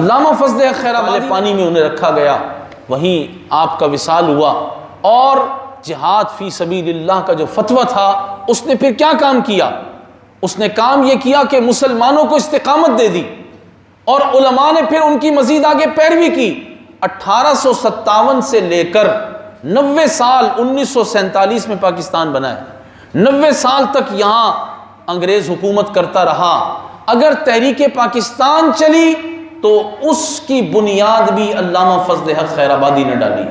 علامہ فضل حق خیرآبادی پانی میں انہیں رکھا گیا، وہیں آپ کا وصال ہوا، اور جہاد فی سبیل اللہ کا جو فتویٰ تھا اس نے پھر کیا کام کیا؟ اس نے کام یہ کیا کہ مسلمانوں کو استقامت دے دی، اور علماء نے پھر ان کی مزید آگے پیروی کی۔ 1857 سے لے کر 90 سال 1947 میں پاکستان بنا ہے، 90 سال تک یہاں انگریز حکومت کرتا رہا۔ اگر تحریک پاکستان چلی تو اس کی بنیاد بھی علامہ فضل حق خیرآبادی نے ڈالی۔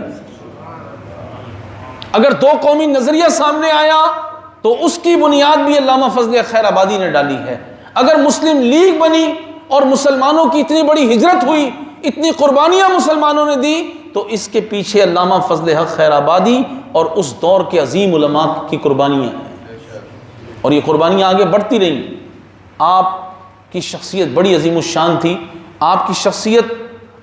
اگر دو قومی نظریہ سامنے آیا تو اس کی بنیاد بھی علامہ فضل حق خیرآبادی نے ڈالی ہے۔ اگر مسلم لیگ بنی اور مسلمانوں کی اتنی بڑی ہجرت ہوئی، اتنی قربانیاں مسلمانوں نے دی، تو اس کے پیچھے علامہ فضل حق خیرآبادی اور اس دور کے عظیم علماء کی قربانیاں ہیں، اور یہ قربانیاں آگے بڑھتی رہیں۔ آپ کی شخصیت بڑی عظیم الشان تھی، آپ کی شخصیت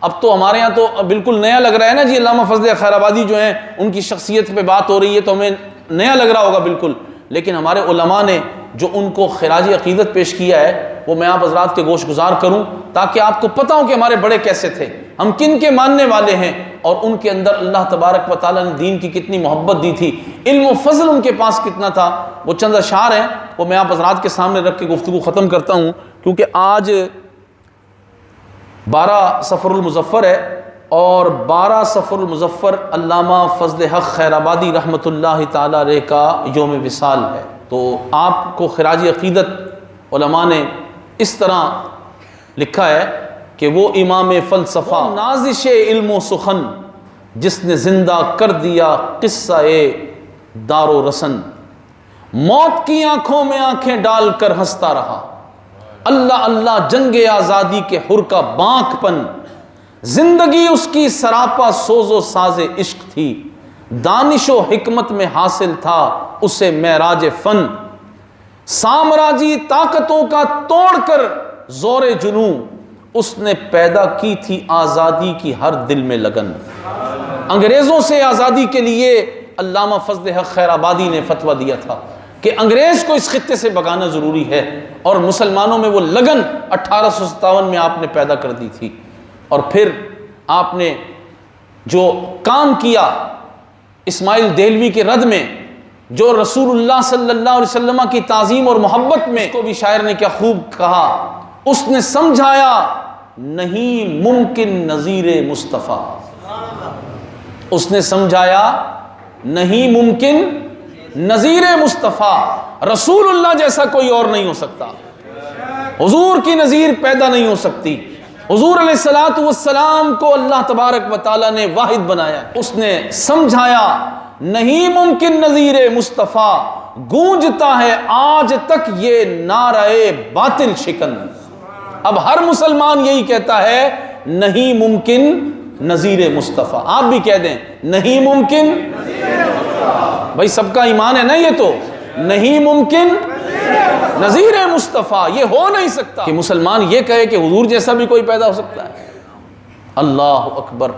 اب تو ہمارے ہاں تو بالکل نیا لگ رہا ہے نا جی، علامہ فضل حق خیرآبادی جو ہیں ان کی شخصیت پہ بات ہو رہی ہے تو ہمیں نیا لگ رہا ہوگا بالکل، لیکن ہمارے علماء نے جو ان کو خراج عقیدت پیش کیا ہے وہ میں آپ حضرات کے گوش گزار کروں تاکہ آپ کو پتہ ہو کہ ہمارے بڑے کیسے تھے، ہم کن کے ماننے والے ہیں، اور ان کے اندر اللہ تبارک و تعالیٰ نے دین کی کتنی محبت دی تھی، علم و فضل ان کے پاس کتنا تھا۔ وہ چند اشعار ہیں، وہ میں آپ حضرات کے سامنے رکھ کے گفتگو ختم کرتا ہوں، کیونکہ آج 12 صفر المظفر ہے، اور 12 صفر المظفر علامہ فضل حق خیرآبادی رحمۃ اللہ تعالیٰ علیہ کا یوم وصال ہے۔ تو آپ کو خراج عقیدت علماء نے اس طرح لکھا ہے کہ وہ امام فلسفہ نازش علم و سخن، جس نے زندہ کر دیا قصہ دار و رسن، موت کی آنکھوں میں آنکھیں ڈال کر ہنستا رہا، اللہ اللہ جنگ آزادی کے حر کا بانک پن، زندگی اس کی سراپا سوز و ساز عشق تھی، دانش و حکمت میں حاصل تھا اسے معراج فن، سامراجی طاقتوں کا توڑ کر زور جنوں، اس نے پیدا کی تھی آزادی کی ہر دل میں لگن۔ انگریزوں سے آزادی کے لیے علامہ فضل حق خیرآبادی نے فتویٰ دیا تھا کہ انگریز کو اس خطے سے بھگانا ضروری ہے، اور مسلمانوں میں وہ لگن 1857 میں آپ نے پیدا کر دی تھی۔ اور پھر آپ نے جو کام کیا اسماعیل دہلوی کے رد میں، جو رسول اللہ صلی اللہ علیہ وسلم کی تعظیم اور محبت میں، اس کو بھی شاعر نے کیا خوب کہا، اس نے سمجھایا نہیں ممکن نظیر مصطفیٰ، اس نے سمجھایا نہیں ممکن نظیر مصطفیٰ، رسول اللہ جیسا کوئی اور نہیں ہو سکتا، حضور کی نظیر پیدا نہیں ہو سکتی۔ حضور علیہ الصلوۃ والسلام کو اللہ تبارک و تعالیٰ نے واحد بنایا، اس نے سمجھایا نہیں ممکن نظیر مصطفیٰ، گونجتا ہے آج تک یہ نعرہ باطل شکن۔ اب ہر مسلمان یہی کہتا ہے نہیں ممکن نظیر مصطفیٰ، آپ بھی کہہ دیں نہیں ممکن، بھائی سب کا ایمان ہے نا، یہ تو نہیں ممکن نظیر مصطفیٰ، یہ ہو نہیں سکتا کہ مسلمان یہ کہے کہ حضور جیسا بھی کوئی پیدا ہو سکتا ہے۔ اللہ اکبر۔